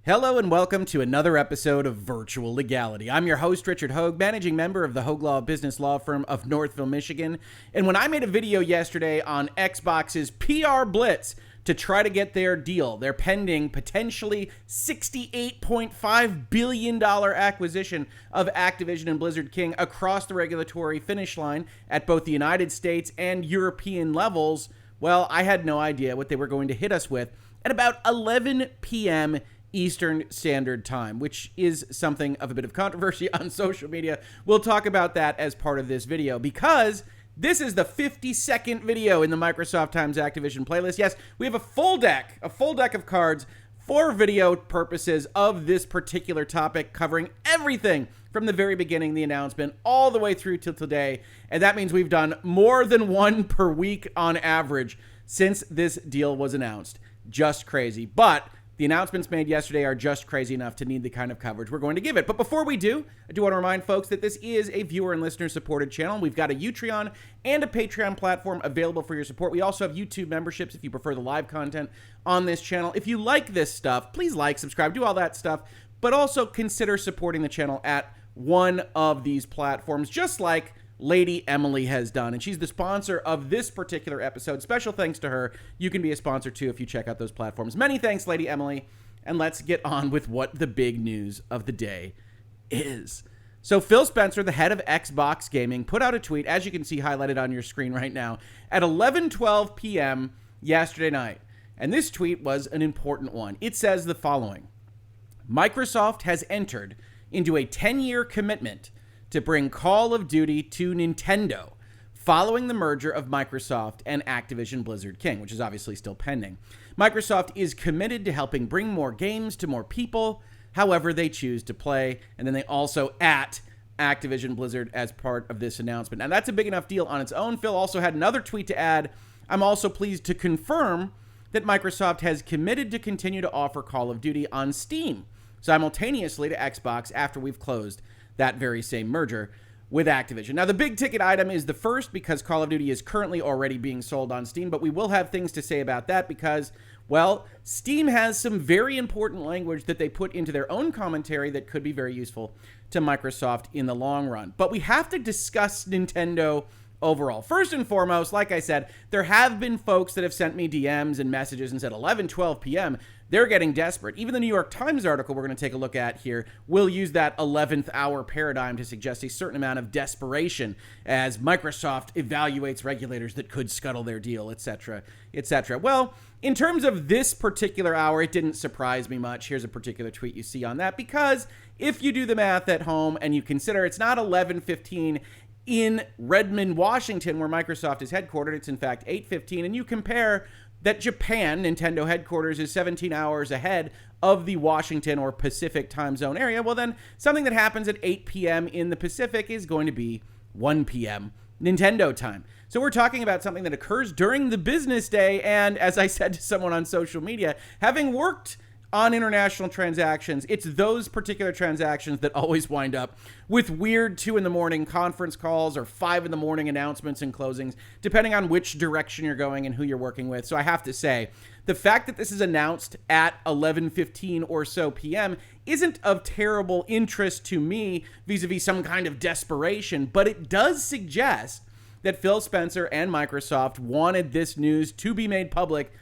Hello and welcome to another episode of Virtual Legality. I'm your host, Richard Hoeg, managing member of the Hoeg Law business law firm of Northville, Michigan. And when I made a video yesterday on Xbox's PR Blitz to try to get their deal, their pending potentially $68.5 billion acquisition of Activision and Blizzard King across the regulatory finish line at both the United States and European levels, well, I had no idea what they were going to hit us with at about 11 p.m. Eastern Standard Time, which is something of a bit of controversy on social media. We'll talk about that as part of this video because this is the 52nd video in the Microsoft Times Activision playlist. Yes, we have a full deck of cards for video purposes of this particular topic, covering everything from the very beginning, the announcement, all the way through till today. And that means we've done more than one per week on average since this deal was announced. Just crazy. But the announcements made yesterday are just crazy enough to need the kind of coverage we're going to give it. But before we do, I do want to remind folks that this is a viewer and listener supported channel. We've got a Utreon and a Patreon platform available for your support. We also have YouTube memberships if you prefer the live content on this channel. If you like this stuff, please like, subscribe, do all that stuff, but also consider supporting the channel at one of these platforms, just like LadyEmily has done, and she's the sponsor of this particular episode. Special thanks to her. You can be a sponsor too if you check out those platforms. Many thanks, LadyEmily, and let's get on with what the big news of the day is. So Phil Spencer, the head of Xbox Gaming, put out a tweet, as you can see highlighted on your screen right now, at 11:12 p.m. yesterday night, and this tweet was an important one. It says the following: Microsoft has entered into a 10-year commitment to bring Call of Duty to Nintendo following the merger of Microsoft and Activision Blizzard King, which is obviously still pending. Microsoft is committed to helping bring more games to more people, however they choose to play. And then they also at Activision Blizzard as part of this announcement. Now, that's a big enough deal on its own. Phil also had another tweet to add. I'm also pleased to confirm that Microsoft has committed to continue to offer Call of Duty on Steam simultaneously to Xbox after we've closed that very same merger with Activision. Now, the big ticket item is the first because Call of Duty is currently already being sold on Steam, but we will have things to say about that because, well, Steam has some very important language that they put into their own commentary that could be very useful to Microsoft in the long run. But we have to discuss Nintendo overall. First and foremost, like I said, there have been folks that have sent me DMs and messages and said 11:12 p.m. They're getting desperate. Even the New York Times article we're going to take a look at here will use that 11th hour paradigm to suggest a certain amount of desperation as Microsoft evaluates regulators that could scuttle their deal, etc., etc. Well, in terms of this particular hour, it didn't surprise me much. Here's a particular tweet you see on that, because if you do the math at home and you consider it's not 11:15 in Redmond, Washington, where Microsoft is headquartered, it's in fact 8:15, and you compare that Japan, Nintendo headquarters, is 17 hours ahead of the Washington or Pacific time zone area, well then something that happens at 8 p.m. in the Pacific is going to be 1 p.m. Nintendo time. So we're talking about something that occurs during the business day, and as I said to someone on social media, having worked on international transactions, it's those particular transactions that always wind up with weird 2 a.m. conference calls or 5 a.m. announcements and closings, depending on which direction you're going and who you're working with. So I have to say, the fact that this is announced at 11:15 or so p.m. isn't of terrible interest to me vis-a-vis some kind of desperation, but it does suggest that Phil Spencer and Microsoft wanted this news to be made public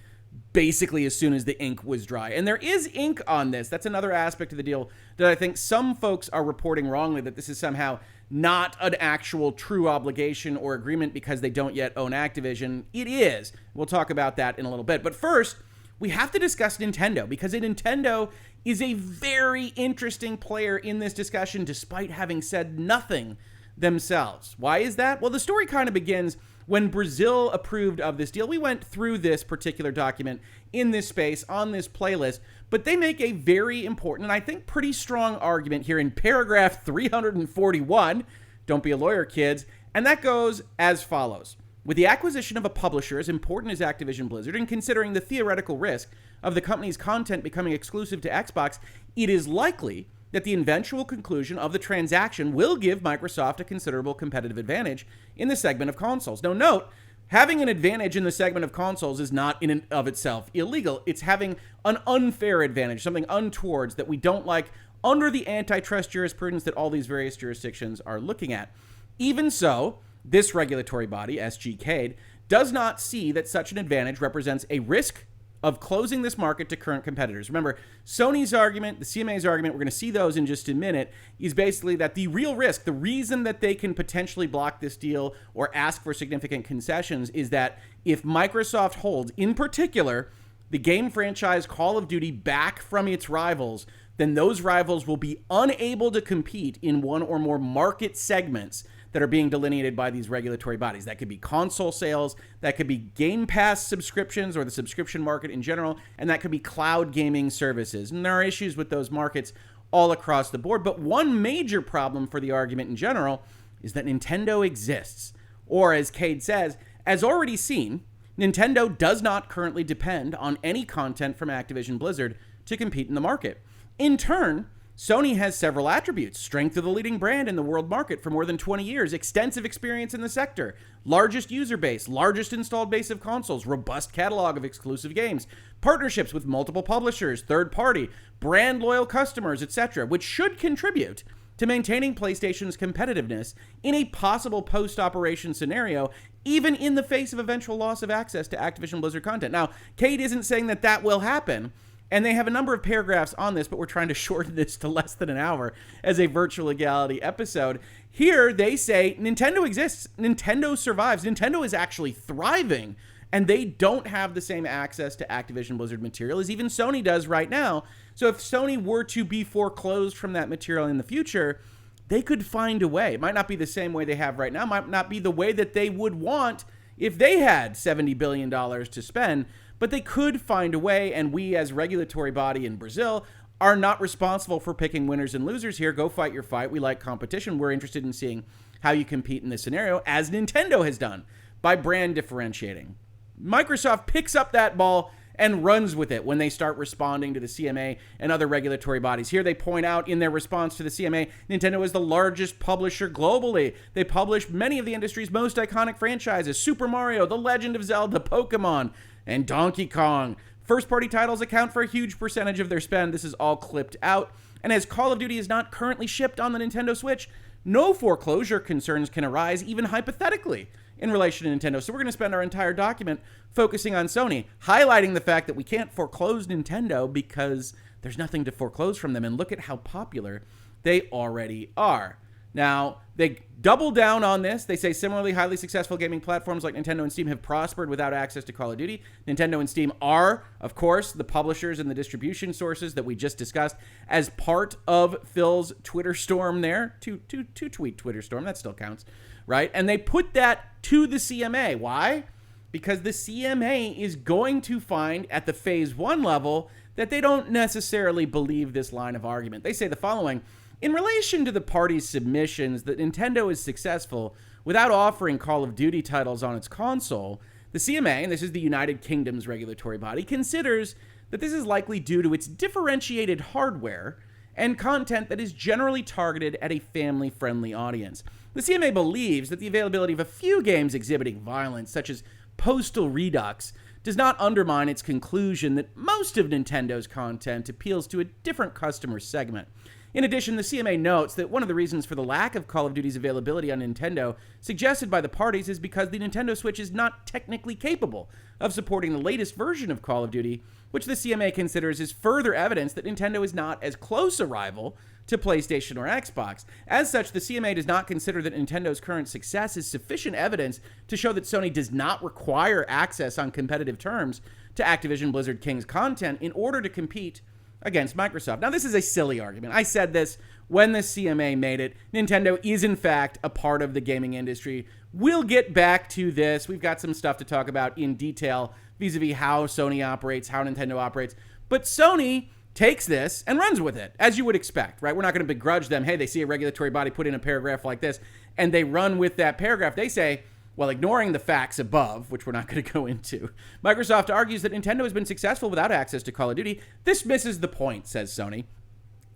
basically as soon as the ink was dry. And there is ink on this. That's another aspect of the deal that I think some folks are reporting wrongly, that this is somehow not an actual true obligation or agreement because they don't yet own Activision. It is. We'll talk about that in a little bit. But first, we have to discuss Nintendo, because Nintendo is a very interesting player in this discussion despite having said nothing themselves. Why is that? Well, the story kind of begins when Brazil approved of this deal. We went through this particular document in this space on this playlist, but they make a very important and I think pretty strong argument here in paragraph 341. Don't be a lawyer, kids. And that goes as follows. With the acquisition of a publisher as important as Activision Blizzard, and considering the theoretical risk of the company's content becoming exclusive to Xbox, it is likely that the eventual conclusion of the transaction will give Microsoft a considerable competitive advantage in the segment of consoles. Now, note, Having an advantage in the segment of consoles is not in and of itself illegal. It's having an unfair advantage, something untowards that we don't like under the antitrust jurisprudence that all these various jurisdictions are looking at. Even so, this regulatory body, SGCADE, does not see that such an advantage represents a risk of closing this market to current competitors. Remember, Sony's argument, the CMA's argument, we're going to see those in just a minute, is basically that the real risk, the reason that they can potentially block this deal or ask for significant concessions is that if Microsoft holds, in particular, the game franchise Call of Duty back from its rivals, then those rivals will be unable to compete in one or more market segments that are being delineated by these regulatory bodies. That could be console sales, that could be Game Pass subscriptions or the subscription market in general, and that could be cloud gaming services. And there are issues with those markets all across the board. But one major problem for the argument in general is that Nintendo exists. Or as Cade says, as already seen, Nintendo does not currently depend on any content from Activision Blizzard to compete in the market. In turn, Sony has several attributes: strength of the leading brand in the world market for more than 20 years, extensive experience in the sector, largest user base, largest installed base of consoles, robust catalog of exclusive games, partnerships with multiple publishers, third party, brand loyal customers, etc., which should contribute to maintaining PlayStation's competitiveness in a possible post-operation scenario, even in the face of eventual loss of access to Activision Blizzard content. Now, Cade isn't saying that that will happen, and they have a number of paragraphs on this, but we're trying to shorten this to less than an hour as a virtual legality episode. Here, they say Nintendo exists, Nintendo survives, Nintendo is actually thriving, and they don't have the same access to Activision Blizzard material as even Sony does right now. So if Sony were to be foreclosed from that material in the future, they could find a way. It might not be the same way they have right now, might not be the way that they would want if they had $70 billion to spend, but they could find a way, and we as regulatory body in Brazil are not responsible for picking winners and losers here. Go fight your fight. We like competition. We're interested in seeing how you compete in this scenario, as Nintendo has done, by brand differentiating. Microsoft picks up that ball and runs with it when they start responding to the CMA and other regulatory bodies. Here they point out in their response to the CMA, Nintendo is the largest publisher globally. They publish many of the industry's most iconic franchises: Super Mario, The Legend of Zelda, Pokemon, and Donkey Kong. First-party titles account for a huge percentage of their spend. This is all clipped out. And as Call of Duty is not currently shipped on the Nintendo Switch, no foreclosure concerns can arise, even hypothetically, in relation to Nintendo. So we're going to spend our entire document focusing on Sony, highlighting the fact that we can't foreclose Nintendo because there's nothing to foreclose from them. And look at how popular they already are. Now, they double down on this. They say similarly highly successful gaming platforms like Nintendo and Steam have prospered without access to Call of Duty. Nintendo and Steam are, of course, the publishers and the distribution sources that we just discussed as part of Phil's Twitter storm there. Two tweet Twitter storm. That still counts, right? And they put that to the CMA. Why? Because the CMA is going to find at the phase 1 level that they don't necessarily believe this line of argument. They say the following: in relation to the parties' submissions that Nintendo is successful without offering Call of Duty titles on its console, the CMA, and this is the United Kingdom's regulatory body, considers that this is likely due to its differentiated hardware and content that is generally targeted at a family-friendly audience. The CMA believes that the availability of a few games exhibiting violence, such as Postal Redux, does not undermine its conclusion that most of Nintendo's content appeals to a different customer segment. In addition, the CMA notes that one of the reasons for the lack of Call of Duty's availability on Nintendo, suggested by the parties, is because the Nintendo Switch is not technically capable of supporting the latest version of Call of Duty, which the CMA considers is further evidence that Nintendo is not as close a rival to PlayStation or Xbox. As such, the CMA does not consider that Nintendo's current success is sufficient evidence to show that Sony does not require access on competitive terms to Activision Blizzard King's content in order to compete against Microsoft. Now, this is a silly argument. I said this when the CMA made it. Nintendo is, in fact, a part of the gaming industry. We'll get back to this. We've got some stuff to talk about in detail vis-a-vis how Sony operates, how Nintendo operates. But Sony takes this and runs with it, as you would expect, right? We're not going to begrudge them. Hey, they see a regulatory body put in a paragraph like this, and they run with that paragraph. They say, well, ignoring the facts above, which we're not going to go into, Microsoft argues that Nintendo has been successful without access to Call of Duty. This misses the point, says Sony.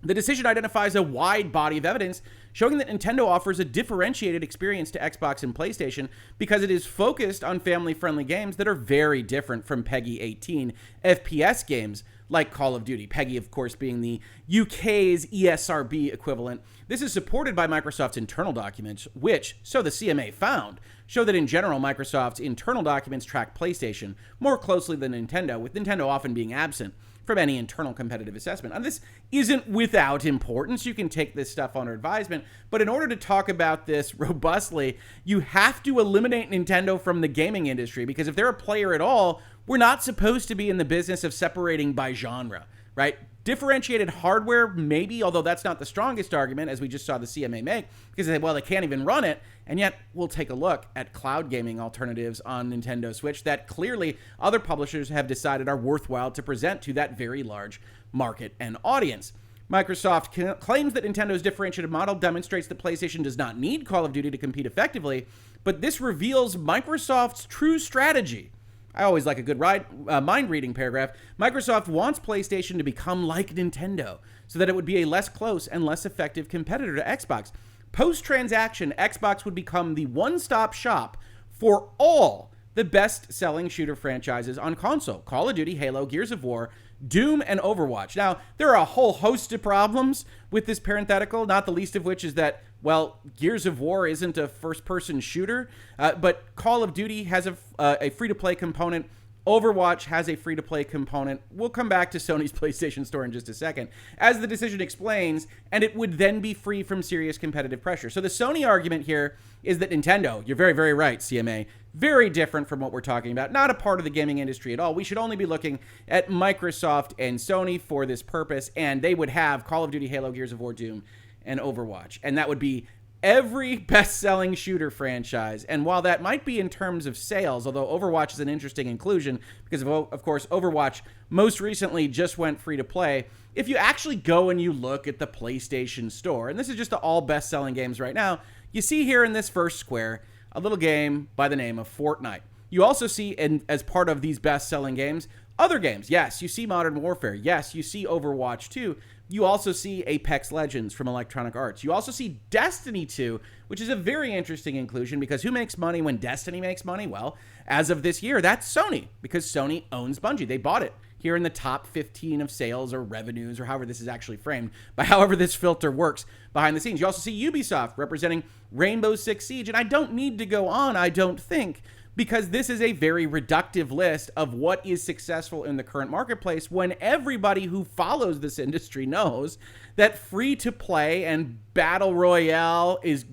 The decision identifies a wide body of evidence showing that Nintendo offers a differentiated experience to Xbox and PlayStation because it is focused on family-friendly games that are very different from PEGI 18 FPS games like Call of Duty. PEGI, of course, being the UK's ESRB equivalent. This is supported by Microsoft's internal documents, which, so the CMA found, show that in general, Microsoft's internal documents track PlayStation more closely than Nintendo, with Nintendo often being absent from any internal competitive assessment. And this isn't without importance. You can take this stuff under advisement, but in order to talk about this robustly, you have to eliminate Nintendo from the gaming industry, because if they're a player at all, we're not supposed to be in the business of separating by genre, right? Differentiated hardware, maybe, although that's not the strongest argument, as we just saw the CMA make, because they say, well, they can't even run it. And yet, we'll take a look at cloud gaming alternatives on Nintendo Switch that clearly other publishers have decided are worthwhile to present to that very large market and audience. Microsoft claims that Nintendo's differentiated model demonstrates that PlayStation does not need Call of Duty to compete effectively, but this reveals Microsoft's true strategy. I always like a good mind-reading paragraph. Microsoft wants PlayStation to become like Nintendo so that it would be a less close and less effective competitor to Xbox. Post-transaction, Xbox would become the one-stop shop for all the best-selling shooter franchises on console: Call of Duty, Halo, Gears of War, Doom, and Overwatch. Now, there are a whole host of problems with this parenthetical, not the least of which is that, well, Gears of War isn't a first-person shooter, but Call of Duty has a free-to-play component. Overwatch has a free-to-play component. We'll come back to Sony's PlayStation Store in just a second, as the decision explains, and it would then be free from serious competitive pressure. So the Sony argument here is that Nintendo, you're very, very right, CMA, very different from what we're talking about, not a part of the gaming industry at all. We should only be looking at Microsoft and Sony for this purpose, and they would have Call of Duty, Halo, Gears of War, Doom, and Overwatch, and that would be every best-selling shooter franchise. And while that might be in terms of sales, although Overwatch is an interesting inclusion because, of course, Overwatch most recently just went free-to-play, if you actually go and you look at the PlayStation Store, and this is just all best-selling games right now, you see here in this first square a little game by the name of Fortnite. You also see, as part of these best-selling games, other games. Yes, you see Modern Warfare. Yes, you see Overwatch 2. You also see Apex Legends from Electronic Arts. You also see Destiny 2, which is a very interesting inclusion, because who makes money when Destiny makes money? Well, as of this year, that's Sony, because Sony owns Bungie. They bought it here in the top 15 of sales or revenues, or however this is actually framed, by however this filter works behind the scenes. You also see Ubisoft representing Rainbow Six Siege, and I don't need to go on, I don't think, because this is a very reductive list of what is successful in the current marketplace, when everybody who follows this industry knows that free-to-play and battle royale is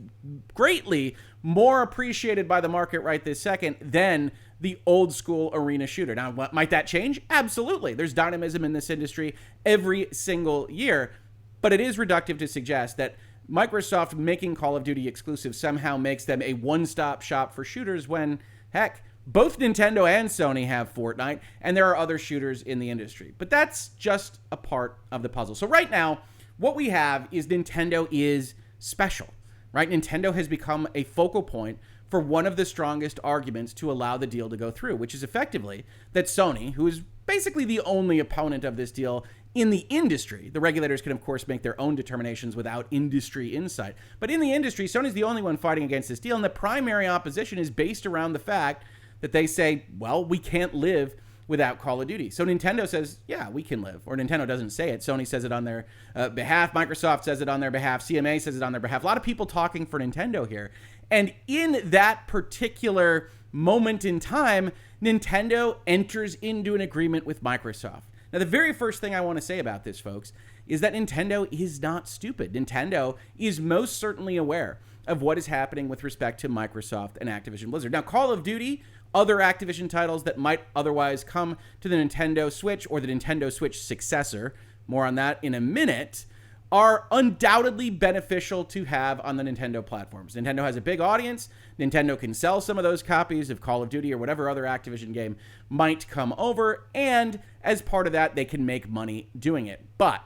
greatly more appreciated by the market right this second than the old school arena shooter. Now, what might that change? Absolutely. There's dynamism in this industry every single year, but it is reductive to suggest that Microsoft making Call of Duty exclusive somehow makes them a one-stop shop for shooters when, heck, both Nintendo and Sony have Fortnite, and there are other shooters in the industry. But that's just a part of the puzzle. So right now, what we have is Nintendo is special, right? Nintendo has become a focal point for one of the strongest arguments to allow the deal to go through, which is effectively that Sony, who is basically the only opponent of this deal in the industry — the regulators can, of course, make their own determinations without industry insight, but in the industry, Sony's the only one fighting against this deal, and the primary opposition is based around the fact that they say, well, we can't live without Call of Duty. So Nintendo says, yeah, we can live. Or Nintendo doesn't say it. Sony says it on their behalf. Microsoft says it on their behalf. CMA says it on their behalf. A lot of people talking for Nintendo here. And in that particular moment in time, Nintendo enters into an agreement with Microsoft. Now, the very first thing I want to say about this, folks, is that Nintendo is not stupid. Nintendo is most certainly aware of what is happening with respect to Microsoft and Activision Blizzard. Now, Call of Duty, other Activision titles that might otherwise come to the Nintendo Switch or the Nintendo Switch successor, more on that in a minute, are undoubtedly beneficial to have on the Nintendo platforms. Nintendo has a big audience. Nintendo can sell some of those copies of Call of Duty or whatever other Activision game might come over, and as part of that, they can make money doing it. But,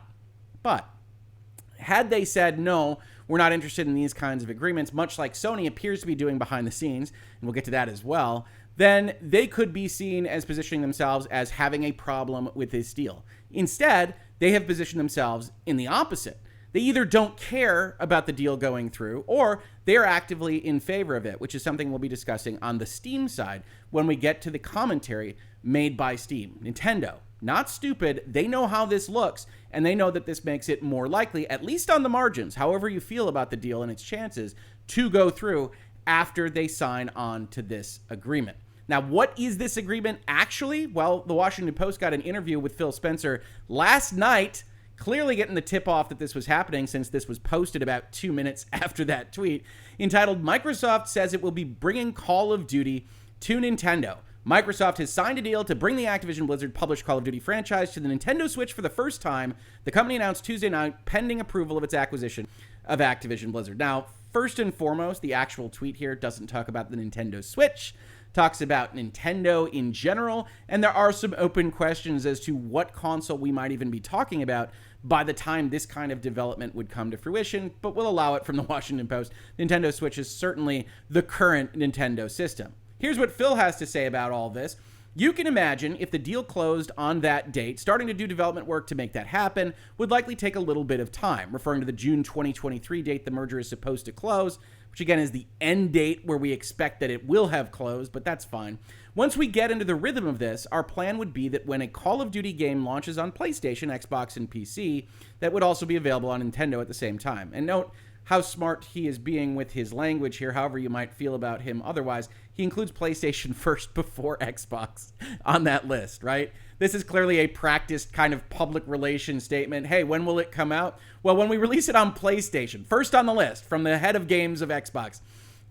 had they said, no, we're not interested in these kinds of agreements, much like Sony appears to be doing behind the scenes, and we'll get to that as well, then they could be seen as positioning themselves as having a problem with this deal. Instead, they have positioned themselves in the opposite. They either don't care about the deal going through, or they are actively in favor of it, which is something we'll be discussing on the Steam side when we get to the commentary made by Steam. Nintendo, not stupid. They know how this looks, and they know that this makes it more likely, at least on the margins, however you feel about the deal and its chances, to go through after they sign on to this agreement. Now, what is this agreement actually? Well, the Washington Post got an interview with Phil Spencer last night, clearly getting the tip off that this was happening since this was posted about 2 minutes after that tweet, entitled, "Microsoft says it will be bringing Call of Duty to Nintendo. Microsoft has signed a deal to bring the Activision Blizzard published Call of Duty franchise to the Nintendo Switch for the first time," the company announced Tuesday night, pending approval of its acquisition of Activision Blizzard. Now, first and foremost, the actual tweet here doesn't talk about the Nintendo Switch, talks about Nintendo in general, and there are some open questions as to what console we might even be talking about by the time this kind of development would come to fruition, but we'll allow it from the Washington Post. Nintendo Switch is certainly the current Nintendo system. Here's what Phil has to say about all this. "You can imagine if the deal closed on that date, starting to do development work to make that happen would likely take a little bit of time," referring to the June 2023 date the merger is supposed to close, which again is the end date where we expect that it will have closed, but that's fine. "Once we get into the rhythm of this, our plan would be that when a Call of Duty game launches on PlayStation, Xbox, and PC, that would also be available on Nintendo at the same time." And note how smart he is being with his language here, however you might feel about him otherwise. He includes PlayStation first before Xbox on that list, right? This is clearly a practiced kind of public relations statement. Hey, when will it come out? Well, when we release it on PlayStation, first on the list from the head of games of Xbox.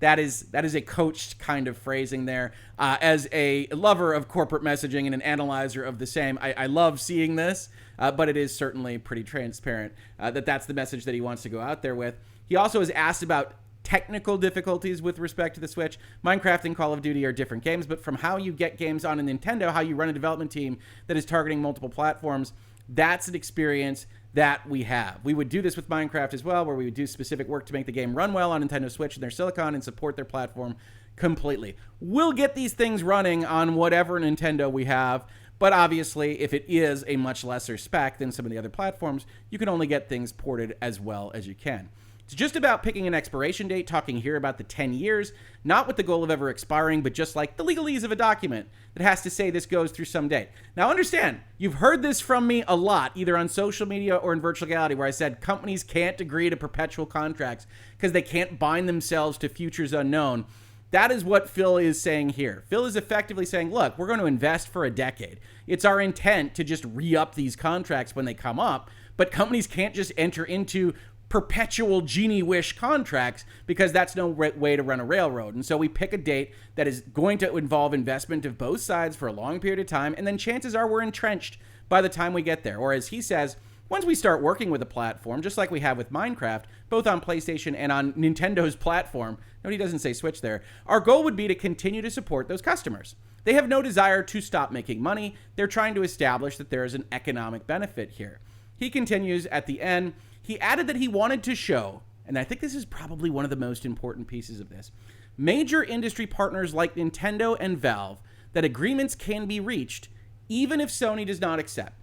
That is a coached kind of phrasing there. As a lover of corporate messaging and an analyzer of the same, I love seeing this, but it is certainly pretty transparent that that's the message that he wants to go out there with. He also is asked about technical difficulties with respect to the Switch. Minecraft and Call of Duty are different games, but from how you get games on a Nintendo, how you run a development team that is targeting multiple platforms, that's an experience that we have. We would do this with Minecraft as well, where we would do specific work to make the game run well on Nintendo Switch and their silicon and support their platform completely. We'll get these things running on whatever Nintendo we have, but obviously, if it is a much lesser spec than some of the other platforms, you can only get things ported as well as you can. It's just about picking an expiration date, talking here about the 10 years, not with the goal of ever expiring, but just like the legalese of a document that has to say this goes through some date. Now understand, you've heard this from me a lot, either on social media or in virtual legality, where I said companies can't agree to perpetual contracts because they can't bind themselves to futures unknown. That is what Phil is saying here. Phil is effectively saying, look, we're going to invest for a decade. It's our intent to just re-up these contracts when they come up, but companies can't just enter into perpetual genie wish contracts because that's no way to run a railroad. And so we pick a date that is going to involve investment of both sides for a long period of time, and then chances are we're entrenched by the time we get there. Or as he says, once we start working with a platform, just like we have with Minecraft, both on PlayStation and on Nintendo's platform, no, he doesn't say Switch there, our goal would be to continue to support those customers. They have no desire to stop making money. They're trying to establish that there is an economic benefit here. He continues at the end. He added that he wanted to show, and I think this is probably one of the most important pieces of this, major industry partners like Nintendo and Valve that agreements can be reached even if Sony does not accept.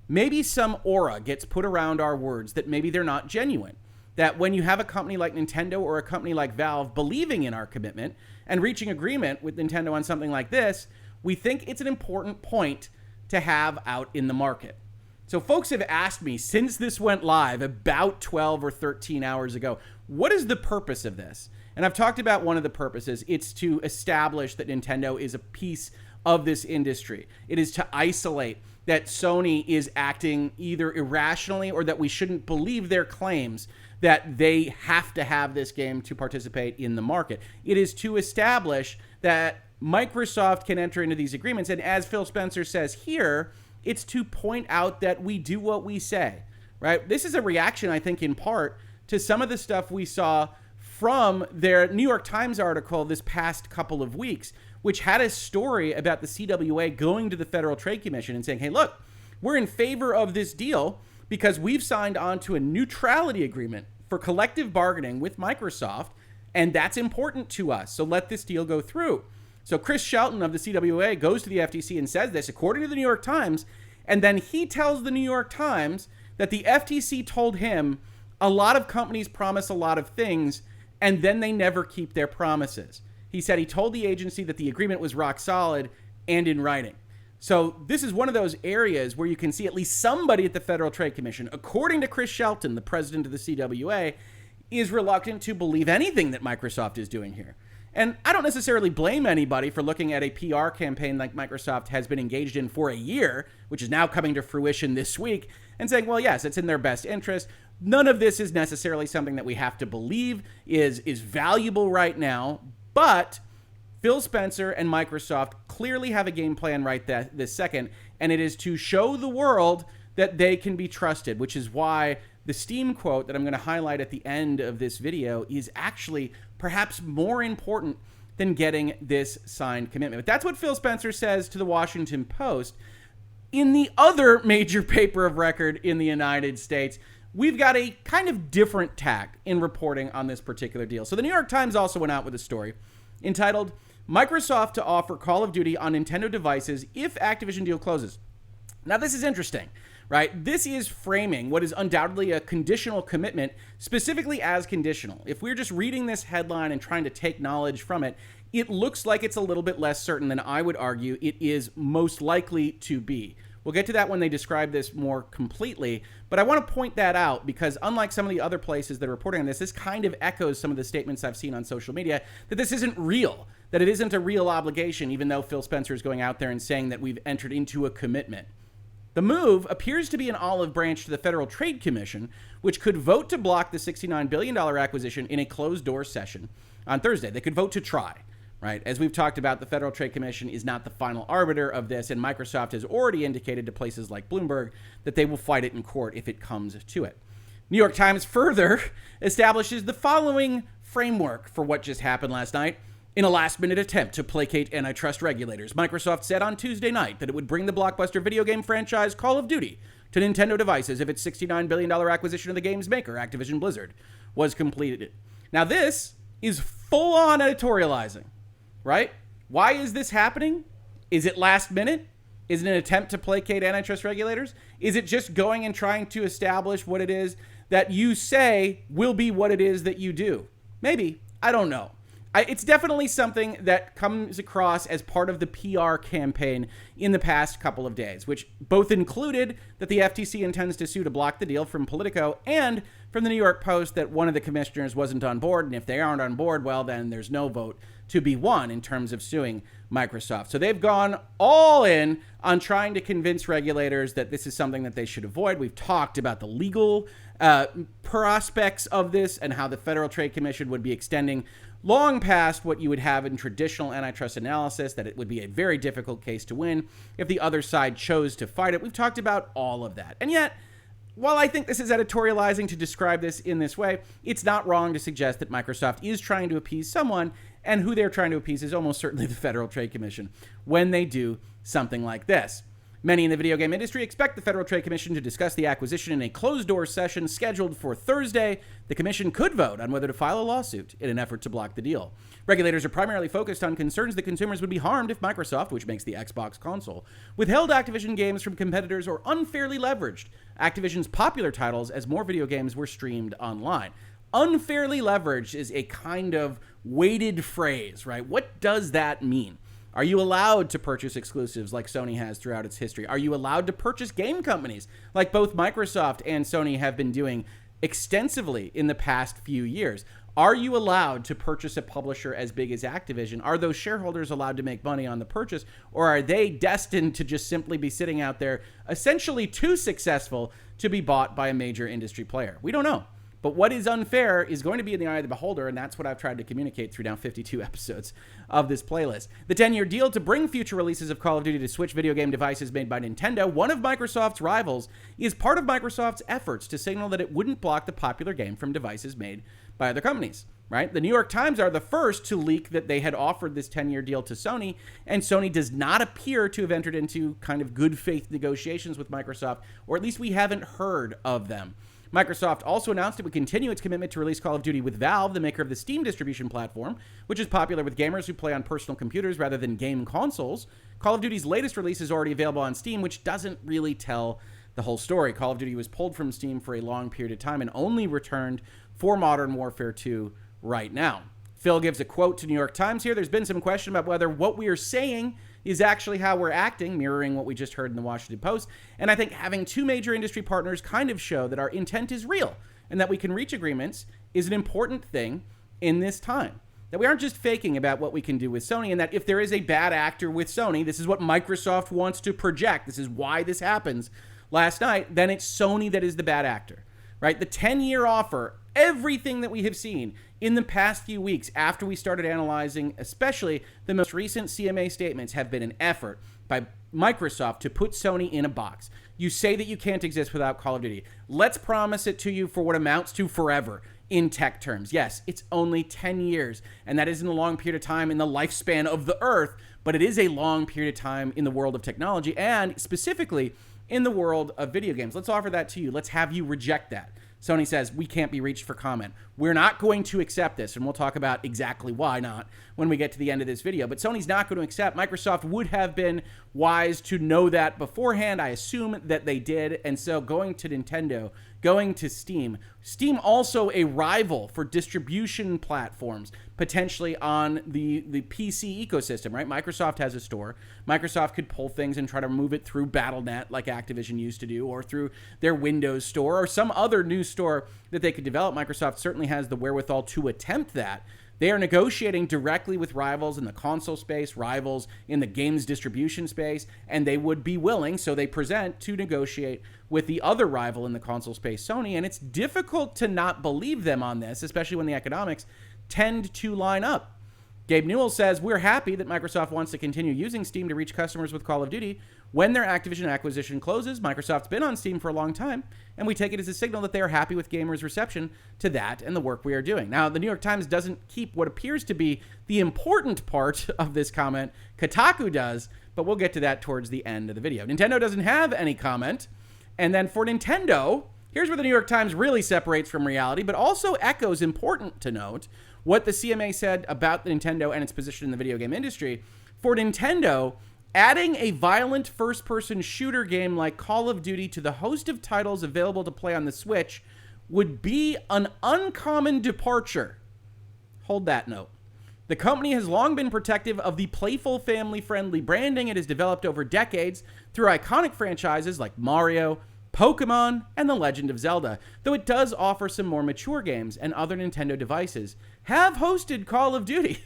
Maybe some aura gets put around our words that maybe they're not genuine. That when you have a company like Nintendo or a company like Valve believing in our commitment and reaching agreement with Nintendo on something like this, we think it's an important point to have out in the market. So folks have asked me since this went live about 12 or 13 hours ago, what is the purpose of this? And I've talked about one of the purposes. It's to establish that Nintendo is a piece of this industry. It is to isolate that Sony is acting either irrationally or that we shouldn't believe their claims that they have to have this game to participate in the market. It is to establish that Microsoft can enter into these agreements. And as Phil Spencer says here, it's to point out that we do what we say, right? This is a reaction, I think, in part to some of the stuff we saw from their New York Times article this past couple of weeks, which had a story about the CWA going to the Federal Trade Commission and saying, hey, look, we're in favor of this deal because we've signed on to a neutrality agreement for collective bargaining with Microsoft, and that's important to us, so let this deal go through. So Chris Shelton of the CWA goes to the FTC and says this, according to the New York Times, And then he tells the New York Times that the FTC told him a lot of companies promise a lot of things, and then they never keep their promises. He said he told the agency that the agreement was rock solid and in writing. So this is one of those areas where you can see at least somebody at the Federal Trade Commission, according to Chris Shelton, the president of the CWA, is reluctant to believe anything that Microsoft is doing here. And I don't necessarily blame anybody for looking at a PR campaign like Microsoft has been engaged in for a year, which is now coming to fruition this week, and saying, well, yes, it's in their best interest. None of this is necessarily something that we have to believe is valuable right now, but Phil Spencer and Microsoft clearly have a game plan right this second, and it is to show the world that they can be trusted, which is why the Steam quote that I'm going to highlight at the end of this video is actually perhaps more important than getting this signed commitment. But that's what Phil Spencer says to the Washington Post. In the other major paper of record in the United States, we've got a kind of different tack in reporting on this particular deal. So the New York Times also went out with a story entitled, Microsoft to offer Call of Duty on Nintendo devices if Activision deal closes. Now, this is interesting, right? This is framing what is undoubtedly a conditional commitment, specifically as conditional. If we're just reading this headline and trying to take knowledge from it, it looks like it's a little bit less certain than I would argue it is most likely to be. We'll get to that when they describe this more completely, but I want to point that out because unlike some of the other places that are reporting on this, this kind of echoes some of the statements I've seen on social media that this isn't real, that it isn't a real obligation, even though Phil Spencer is going out there and saying that we've entered into a commitment. The move appears to be an olive branch to the Federal Trade Commission, which could vote to block the $69 billion acquisition in a closed-door session on Thursday. They could vote to try. Right? As we've talked about, the Federal Trade Commission is not the final arbiter of this, and Microsoft has already indicated to places like Bloomberg that they will fight it in court if it comes to it. New York Times further establishes the following framework for what just happened last night. In a last-minute attempt to placate antitrust regulators, Microsoft said on Tuesday night that it would bring the blockbuster video game franchise Call of Duty to Nintendo devices if its $69 billion acquisition of the game's maker, Activision Blizzard, was completed. Now, this is full-on editorializing. Right? Why is this happening? Is it last minute? Is it an attempt to placate antitrust regulators? Is it just going and trying to establish what it is that you say will be what it is that you do? Maybe. I don't know. It's definitely something that comes across as part of the PR campaign in the past couple of days, which both included that the FTC intends to sue to block the deal from Politico and from the New York Post that one of the commissioners wasn't on board. And if they aren't on board, well, then there's no vote to be won in terms of suing Microsoft. So they've gone all in on trying to convince regulators that this is something that they should avoid. We've talked about the legal prospects of this and how the Federal Trade Commission would be extending long past what you would have in traditional antitrust analysis, that it would be a very difficult case to win if the other side chose to fight it. We've talked about all of that. And yet, while I think this is editorializing to describe this in this way, it's not wrong to suggest that Microsoft is trying to appease someone, and who they're trying to appease is almost certainly the Federal Trade Commission when they do something like this. Many in the video game industry expect the Federal Trade Commission to discuss the acquisition in a closed-door session scheduled for Thursday. The commission could vote on whether to file a lawsuit in an effort to block the deal. Regulators are primarily focused on concerns that consumers would be harmed if Microsoft, which makes the Xbox console, withheld Activision games from competitors or unfairly leveraged Activision's popular titles as more video games were streamed online. Unfairly leveraged is a kind of weighted phrase, right? What does that mean? Are you allowed to purchase exclusives like Sony has throughout its history? Are you allowed to purchase game companies like both Microsoft and Sony have been doing extensively in the past few years? Are you allowed to purchase a publisher as big as Activision? Are those shareholders allowed to make money on the purchase, or are they destined to just simply be sitting out there essentially too successful to be bought by a major industry player? We don't know. But what is unfair is going to be in the eye of the beholder, and that's what I've tried to communicate through now 52 episodes of this playlist. The 10-year deal to bring future releases of Call of Duty to Switch video game devices made by Nintendo, one of Microsoft's rivals, is part of Microsoft's efforts to signal that it wouldn't block the popular game from devices made by other companies, right? The New York Times are the first to leak that they had offered this 10-year deal to Sony, and Sony does not appear to have entered into kind of good faith negotiations with Microsoft, or at least we haven't heard of them. Microsoft also announced it would continue its commitment to release Call of Duty with Valve, the maker of the Steam distribution platform, which is popular with gamers who play on personal computers rather than game consoles. Call of Duty's latest release is already available on Steam, which doesn't really tell the whole story. Call of Duty was pulled from Steam for a long period of time and only returned for Modern Warfare 2 right now. Phil gives a quote to New York Times here. There's been some question about whether what we are saying is actually how we're acting, mirroring what we just heard in the Washington Post. And I think having two major industry partners kind of show that our intent is real and that we can reach agreements is an important thing in this time. That we aren't just faking about what we can do with Sony, and that if there is a bad actor with Sony, this is what Microsoft wants to project, this is why this happens last night, then it's Sony that is the bad actor, right? The 10-year offer, everything that we have seen in the past few weeks after we started analyzing, especially the most recent CMA statements, have been an effort by Microsoft to put Sony in a box. You say that you can't exist without Call of Duty. Let's promise it to you for what amounts to forever in tech terms. Yes, it's only 10 years, and that isn't a long period of time in the lifespan of the Earth, but it is a long period of time in the world of technology and specifically in the world of video games. Let's offer that to you. Let's have you reject that. Sony says, we can't be reached for comment. We're not going to accept this, and we'll talk about exactly why not when we get to the end of this video. But Sony's not going to accept. Microsoft would have been wise to know that beforehand. I assume that they did. And so going to Nintendo, going to Steam also a rival for distribution platforms, potentially on the PC ecosystem, right? Microsoft has a store. Microsoft could pull things and try to move it through Battle.net like Activision used to do, or through their Windows store or some other new store that they could develop. Microsoft certainly has the wherewithal to attempt that. They are negotiating directly with rivals in the console space, rivals in the games distribution space, and they would be willing, so they present, to negotiate with the other rival in the console space, Sony. And it's difficult to not believe them on this, especially when the economics tend to line up. Gabe Newell says, we're happy that Microsoft wants to continue using Steam to reach customers with Call of Duty. When their Activision acquisition closes, Microsoft's been on Steam for a long time, and we take it as a signal that they are happy with gamers' reception to that and the work we are doing. Now, the New York Times doesn't keep what appears to be the important part of this comment. Kotaku does, but we'll get to that towards the end of the video. Nintendo doesn't have any comment. And then for Nintendo, here's where the New York Times really separates from reality, but also echoes, important to note, what the CMA said about the Nintendo and its position in the video game industry. For Nintendo, adding a violent first-person shooter game like Call of Duty to the host of titles available to play on the Switch would be an uncommon departure. Hold that note. The company has long been protective of the playful, family-friendly branding it has developed over decades through iconic franchises like Mario, Pokemon, and The Legend of Zelda, though it does offer some more mature games, and other Nintendo devices have hosted Call of Duty.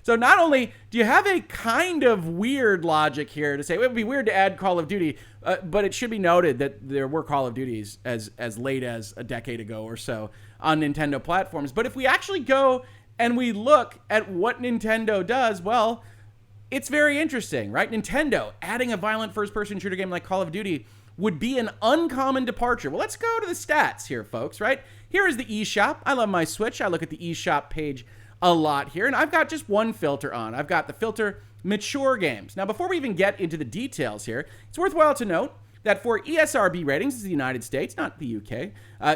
So not only do you have a kind of weird logic here to say it would be weird to add Call of Duty, but it should be noted that there were Call of Duties as late as a decade ago or so on Nintendo platforms. But if we actually go and we look at what Nintendo does, well, it's very interesting, right? Nintendo adding a violent first-person shooter game like Call of Duty would be an uncommon departure. Well, let's go to the stats here, folks, right? Here is the eShop. I love my Switch. I look at the eShop page a lot here, and I've got just one filter on. I've got the filter mature games. Now, before we even get into the details here, it's worthwhile to note that for ESRB ratings, this is the United States, not the UK,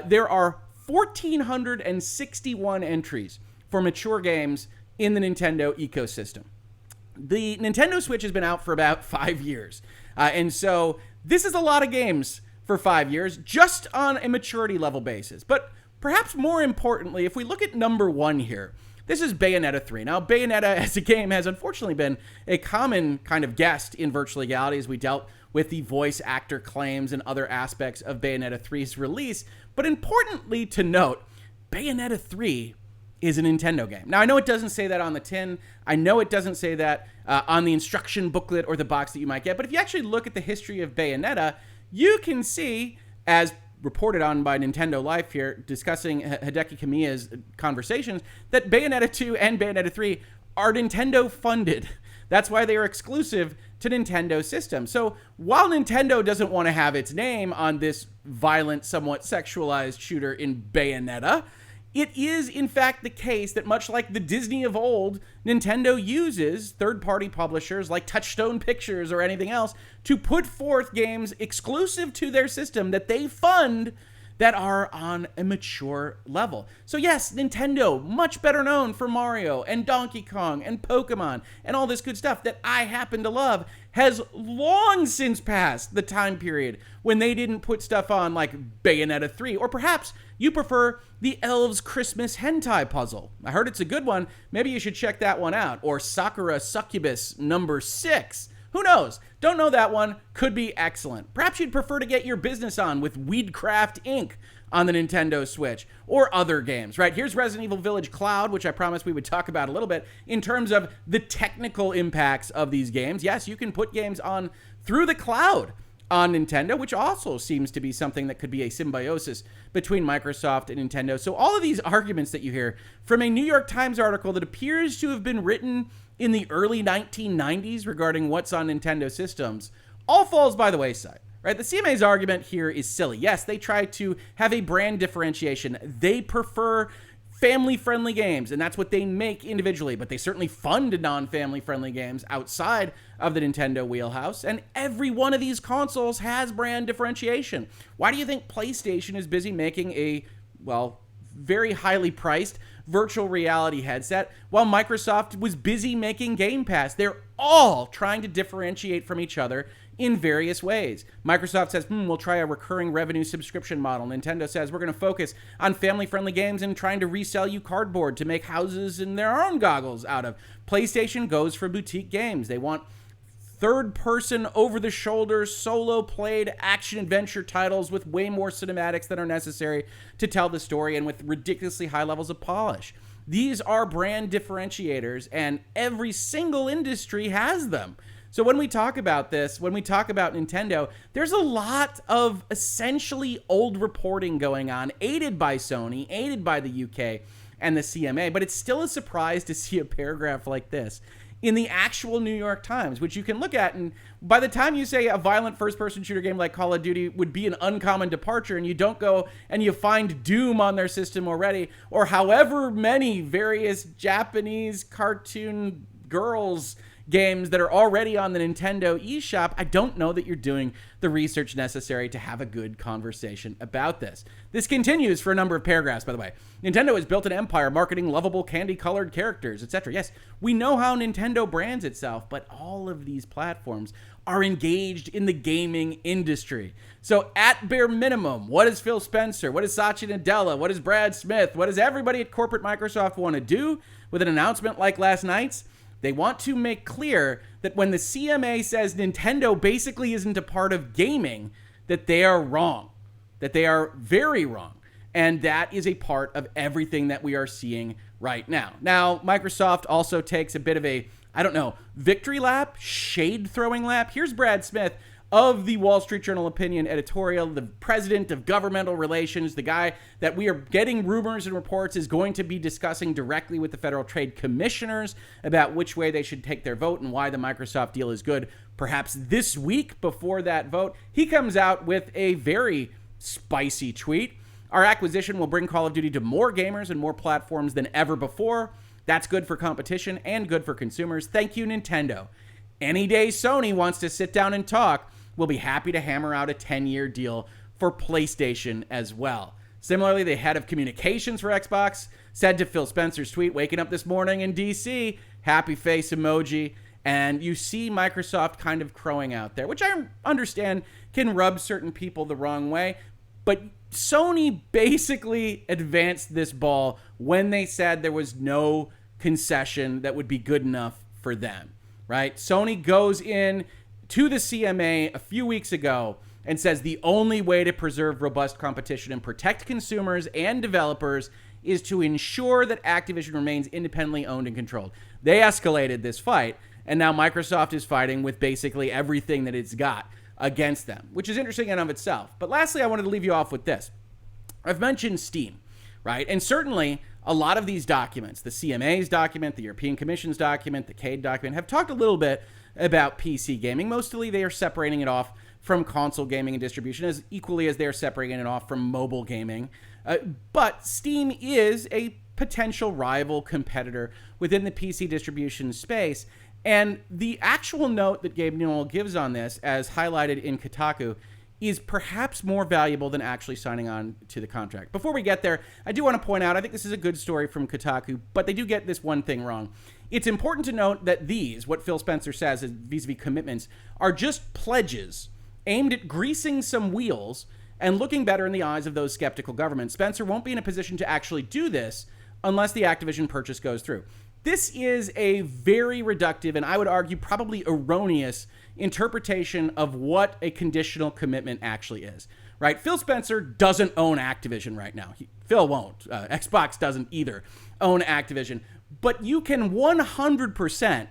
there are 1,461 entries for mature games in the Nintendo ecosystem. The Nintendo Switch has been out for about 5 years, and so this is a lot of games for 5 years, just on a maturity level basis. But perhaps more importantly, if we look at number one here, this is Bayonetta 3. Now, Bayonetta as a game has unfortunately been a common kind of guest in Virtual Legality as we dealt with the voice actor claims and other aspects of Bayonetta 3's release. But importantly to note, Bayonetta 3 is a Nintendo game. Now, I know it doesn't say that on the tin. I know it doesn't say that on the instruction booklet or the box that you might get. But if you actually look at the history of Bayonetta, you can see, as reported on by Nintendo Life here, discussing Hideki Kamiya's conversations, that Bayonetta 2 and Bayonetta 3 are Nintendo funded. That's why they are exclusive to Nintendo systems. So while Nintendo doesn't want to have its name on this violent, somewhat sexualized shooter in Bayonetta, it is, in fact, the case that much like the Disney of old, Nintendo uses third-party publishers like Touchstone Pictures or anything else to put forth games exclusive to their system that they fund that are on a mature level. So yes, Nintendo, much better known for Mario and Donkey Kong and Pokemon and all this good stuff that I happen to love, has long since passed the time period when they didn't put stuff on like Bayonetta 3, or perhaps you prefer the Elves Christmas hentai puzzle. I heard it's a good one. Maybe you should check that one out. Or Sakura Succubus number 6. Who knows? Don't know that one. Could be excellent. Perhaps you'd prefer to get your business on with Weedcraft Inc. on the Nintendo Switch, or other games, right? Here's Resident Evil Village Cloud, which I promised we would talk about a little bit in terms of the technical impacts of these games. Yes, you can put games on through the cloud on Nintendo, which also seems to be something that could be a symbiosis between Microsoft and Nintendo. So all of these arguments that you hear from a New York Times article that appears to have been written in the early 1990s regarding what's on Nintendo systems all falls by the wayside, right? The CMA's argument here is silly. Yes, they try to have a brand differentiation. They prefer family-friendly games, and that's what they make individually, but they certainly fund non-family-friendly games outside of the Nintendo wheelhouse, and every one of these consoles has brand differentiation. Why do you think PlayStation is busy making a, well, very highly priced virtual reality headset while Microsoft was busy making Game Pass? They're all trying to differentiate from each other in various ways. Microsoft says, we'll try a recurring revenue subscription model. Nintendo says, we're going to focus on family-friendly games and trying to resell you cardboard to make houses and their own goggles out of. PlayStation goes for boutique games. They want third-person, over-the-shoulder, solo-played action-adventure titles with way more cinematics than are necessary to tell the story and with ridiculously high levels of polish. These are brand differentiators, and every single industry has them. So when we talk about this, when we talk about Nintendo, there's a lot of essentially old reporting going on, aided by Sony, aided by the UK and the CMA, but it's still a surprise to see a paragraph like this in the actual New York Times, which you can look at, and by the time you say a violent first-person shooter game like Call of Duty would be an uncommon departure, and you don't go and you find Doom on their system already, or however many various Japanese cartoon girls games that are already on the Nintendo eShop, I don't know that you're doing the research necessary to have a good conversation about this. This continues for a number of paragraphs, by the way. Nintendo has built an empire marketing lovable candy-colored characters, etc. Yes, we know how Nintendo brands itself, but all of these platforms are engaged in the gaming industry. So at bare minimum, what does Phil Spencer, what does Satya Nadella, what does Brad Smith, what does everybody at corporate Microsoft want to do with an announcement like last night's? They want to make clear that when the CMA says Nintendo basically isn't a part of gaming, that they are wrong, that they are very wrong. And that is a part of everything that we are seeing right now. Now, Microsoft also takes a bit of a, victory lap, shade throwing lap. Here's Brad Smith of the Wall Street Journal opinion editorial, the president of governmental relations, the guy that we are getting rumors and reports is going to be discussing directly with the Federal Trade Commissioners about which way they should take their vote and why the Microsoft deal is good. Perhaps this week before that vote, he comes out with a very spicy tweet. Our acquisition will bring Call of Duty to more gamers and more platforms than ever before. That's good for competition and good for consumers. Thank you, Nintendo. Any day Sony wants to sit down and talk, we'll be happy to hammer out a 10-year deal for PlayStation as well. Similarly, the head of communications for Xbox said to Phil Spencer's tweet, waking up this morning in DC, happy face emoji. And you see Microsoft kind of crowing out there, which I understand can rub certain people the wrong way. But Sony basically advanced this ball when they said there was no concession that would be good enough for them, right? Sony goes in to the CMA a few weeks ago and says the only way to preserve robust competition and protect consumers and developers is to ensure that Activision remains independently owned and controlled. They escalated this fight, and now Microsoft is fighting with basically everything that it's got against them, which is interesting in and of itself. But lastly, I wanted to leave you off with this. I've mentioned Steam, right? And certainly a lot of these documents, the CMA's document, the European Commission's document, the CADE document, have talked a little bit about PC gaming. Mostly they are separating it off from console gaming and distribution as equally as they're separating it off from mobile gaming. But Steam is a potential rival competitor within the PC distribution space. And the actual note that Gabe Newell gives on this, as highlighted in Kotaku, is perhaps more valuable than actually signing on to the contract. Before we get there, I do want to point out, I think this is a good story from Kotaku, but they do get this one thing wrong. It's important to note that these, what Phil Spencer says is vis-a-vis commitments, are just pledges aimed at greasing some wheels and looking better in the eyes of those skeptical governments. Spencer won't be in a position to actually do this unless the Activision purchase goes through. This is a very reductive, and I would argue probably erroneous, interpretation of what a conditional commitment actually is, right? Phil Spencer doesn't own Activision right now. Phil won't. Xbox doesn't either own Activision. But you can 100%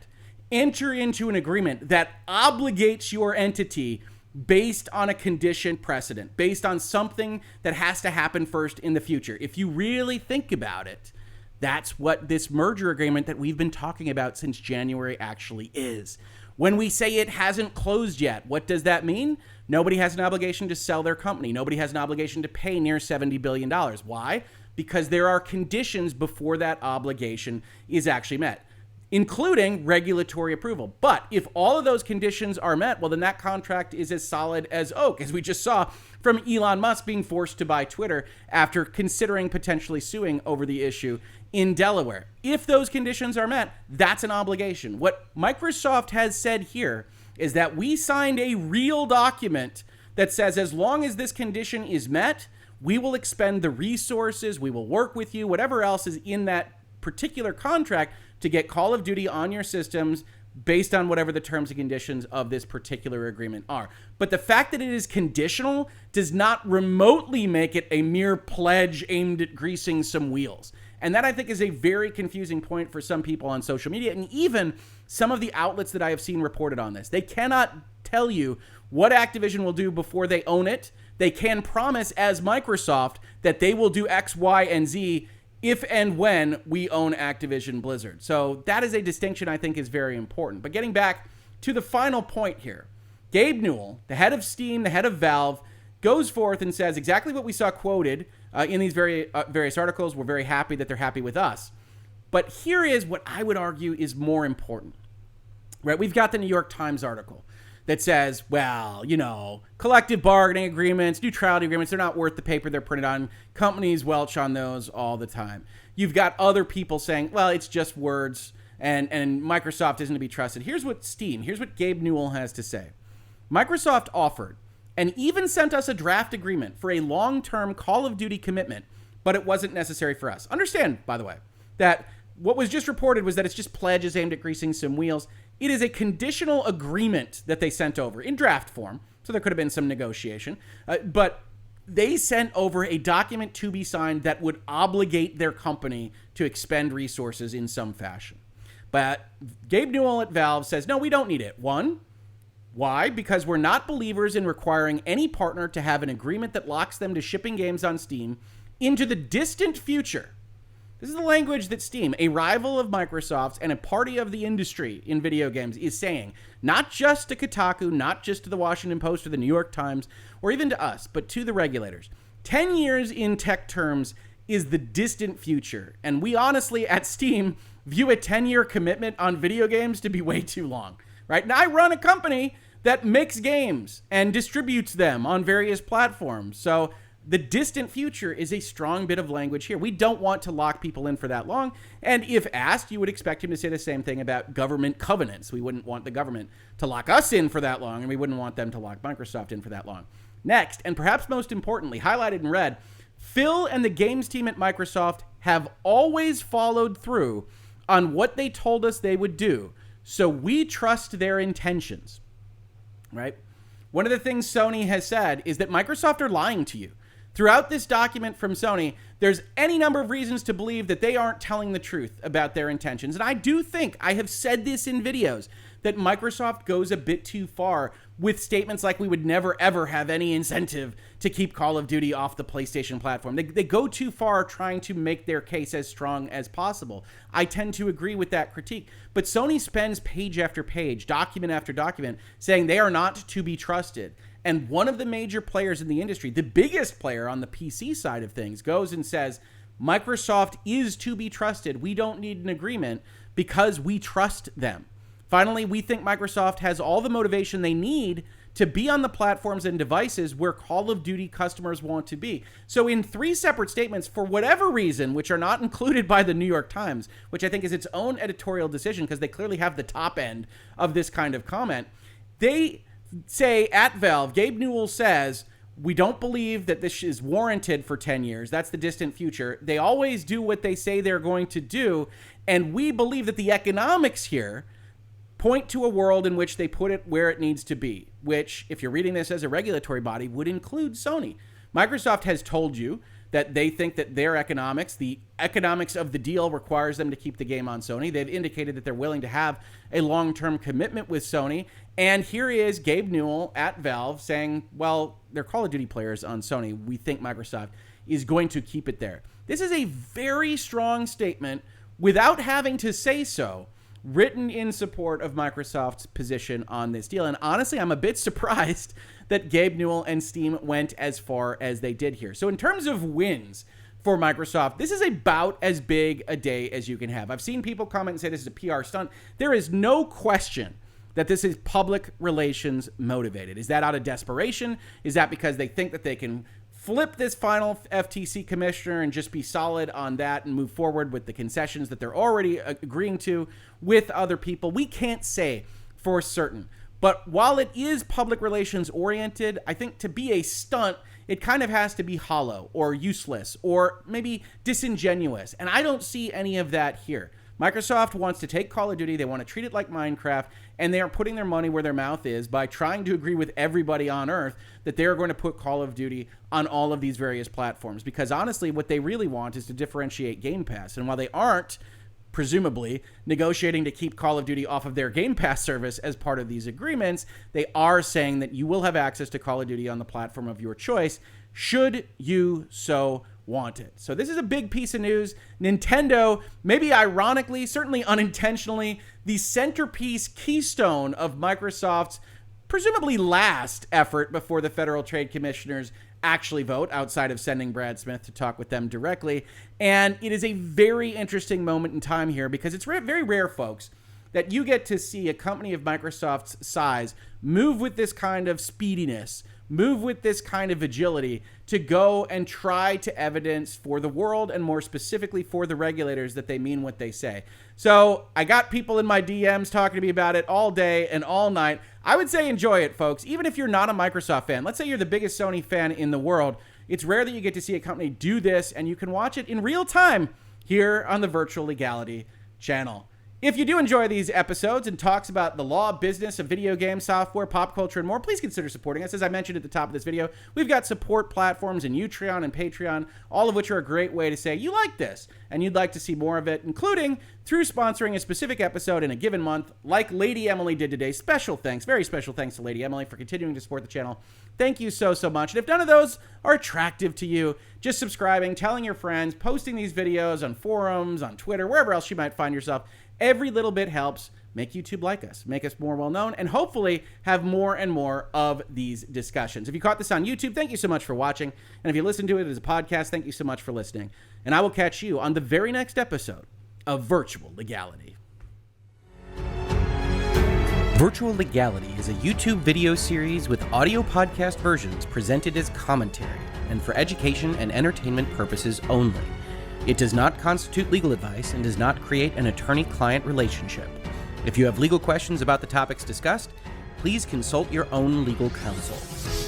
enter into an agreement that obligates your entity based on a condition precedent, based on something that has to happen first in the future. If you really think about it, that's what this merger agreement that we've been talking about since January actually is. When we say it hasn't closed yet, what does that mean? Nobody has an obligation to sell their company. Nobody has an obligation to pay near $70 billion. Why? Because there are conditions before that obligation is actually met, including regulatory approval. But if all of those conditions are met, well, then that contract is as solid as oak, as we just saw from Elon Musk being forced to buy Twitter after considering potentially suing over the issue in Delaware. If those conditions are met, that's an obligation. What Microsoft has said here is that we signed a real document that says as long as this condition is met, we will expend the resources, we will work with you, whatever else is in that particular contract to get Call of Duty on your systems based on whatever the terms and conditions of this particular agreement are. But the fact that it is conditional does not remotely make it a mere pledge aimed at greasing some wheels. And that, I think, is a very confusing point for some people on social media, and even some of the outlets that I have seen reported on this. They cannot tell you what Activision will do before they own it. They can promise, as Microsoft, that they will do X, Y, and Z if and when we own Activision Blizzard. So that is a distinction I think is very important. But getting back to the final point here, Gabe Newell, the head of Steam, the head of Valve, goes forth and says exactly what we saw quoted in these various articles. We're very happy that they're happy with us. But here is what I would argue is more important, right? We've got the New York Times article that says, well, you know, collective bargaining agreements, neutrality agreements, they're not worth the paper they're printed on. Companies welch on those all the time. You've got other people saying, well, it's just words and Microsoft isn't to be trusted. Here's what Gabe Newell has to say. Microsoft offered and even sent us a draft agreement for a long-term Call of Duty commitment, but it wasn't necessary for us. Understand, by the way, that what was just reported was that it's just pledges aimed at greasing some wheels. It is a conditional agreement that they sent over in draft form, so there could have been some negotiation, but they sent over a document to be signed that would obligate their company to expend resources in some fashion. But Gabe Newell at Valve says, no, we don't need it. One, why? Because we're not believers in requiring any partner to have an agreement that locks them to shipping games on Steam into the distant future. This is the language that Steam, a rival of Microsoft's and a party of the industry in video games, is saying, not just to Kotaku, not just to the Washington Post or the New York Times, or even to us, but to the regulators. 10 years in tech terms is the distant future. And we honestly, at Steam, view a 10-year commitment on video games to be way too long, right? Now, I run a company that makes games and distributes them on various platforms. So the distant future is a strong bit of language here. We don't want to lock people in for that long. And if asked, you would expect him to say the same thing about government covenants. We wouldn't want the government to lock us in for that long, and we wouldn't want them to lock Microsoft in for that long. Next, and perhaps most importantly, highlighted in red, Phil and the games team at Microsoft have always followed through on what they told us they would do. So we trust their intentions, right? One of the things Sony has said is that Microsoft are lying to you. Throughout this document from Sony, there's any number of reasons to believe that they aren't telling the truth about their intentions. And I do think, I have said this in videos, that Microsoft goes a bit too far with statements like we would never, ever have any incentive to keep Call of Duty off the PlayStation platform. They go too far trying to make their case as strong as possible. I tend to agree with that critique. But Sony spends page after page, document after document, saying they are not to be trusted. And one of the major players in the industry, the biggest player on the PC side of things, goes and says, Microsoft is to be trusted. We don't need an agreement because we trust them. Finally, we think Microsoft has all the motivation they need to be on the platforms and devices where Call of Duty customers want to be. So in 3 separate statements, for whatever reason, which are not included by the New York Times, which I think is its own editorial decision because they clearly have the top end of this kind of comment, they say at Valve, Gabe Newell says, we don't believe that this is warranted for 10 years. That's the distant future. They always do what they say they're going to do. And we believe that the economics here point to a world in which they put it where it needs to be, which, if you're reading this as a regulatory body, would include Sony. Microsoft has told you that they think that their economics, the economics of the deal, requires them to keep the game on Sony. They've indicated that they're willing to have a long-term commitment with Sony. And here is Gabe Newell at Valve saying, well, they're Call of Duty players on Sony. We think Microsoft is going to keep it there. This is a very strong statement without having to say so, written in support of Microsoft's position on this deal. And honestly, I'm a bit surprised that Gabe Newell and Steam went as far as they did here. So in terms of wins for Microsoft, this is about as big a day as you can have. I've seen people comment and say this is a PR stunt. There is no question that this is public relations motivated. Is that out of desperation? Is that because they think that they can flip this final FTC commissioner and just be solid on that and move forward with the concessions that they're already agreeing to with other people? We can't say for certain. But while it is public relations oriented, I think to be a stunt, it kind of has to be hollow or useless or maybe disingenuous. And I don't see any of that here. Microsoft wants to take Call of Duty, they want to treat it like Minecraft, and they are putting their money where their mouth is by trying to agree with everybody on Earth that they're going to put Call of Duty on all of these various platforms. Because honestly, what they really want is to differentiate Game Pass. And while they aren't, presumably, negotiating to keep Call of Duty off of their Game Pass service as part of these agreements, they are saying that you will have access to Call of Duty on the platform of your choice, should you so want it. So this is a big piece of news. Nintendo, maybe ironically, certainly unintentionally, the centerpiece keystone of Microsoft's presumably last effort before the Federal Trade Commissioners actually vote, outside of sending Brad Smith to talk with them directly. And it is a very interesting moment in time here because it's very rare, folks, that you get to see a company of Microsoft's size move with this kind of speediness, move with this kind of agility to go and try to evidence for the world and more specifically for the regulators that they mean what they say. So I got people in my DMs talking to me about it all day and all night. I would say enjoy it, folks. Even if you're not a Microsoft fan, let's say you're the biggest Sony fan in the world, it's rare that you get to see a company do this, and you can watch it in real time here on the Virtual Legality channel. If you do enjoy these episodes and talks about the law, business of video games, software, pop culture, and more, please consider supporting us. As I mentioned at the top of this video, we've got support platforms in Utreon and Patreon, all of which are a great way to say you like this and you'd like to see more of it, including through sponsoring a specific episode in a given month, like LadyEmily did today. Special thanks, very special thanks to LadyEmily for continuing to support the channel. Thank you so much. And if none of those are attractive to you, just subscribing, telling your friends, posting these videos on forums, on Twitter, wherever else you might find yourself, every little bit helps make YouTube like us, make us more well-known, and hopefully have more and more of these discussions. If you caught this on YouTube, thank you so much for watching. And if you listen to it as a podcast, thank you so much for listening. And I will catch you on the very next episode of Virtual Legality. Virtual Legality is a YouTube video series with audio podcast versions presented as commentary and for education and entertainment purposes only. It does not constitute legal advice and does not create an attorney-client relationship. If you have legal questions about the topics discussed, please consult your own legal counsel.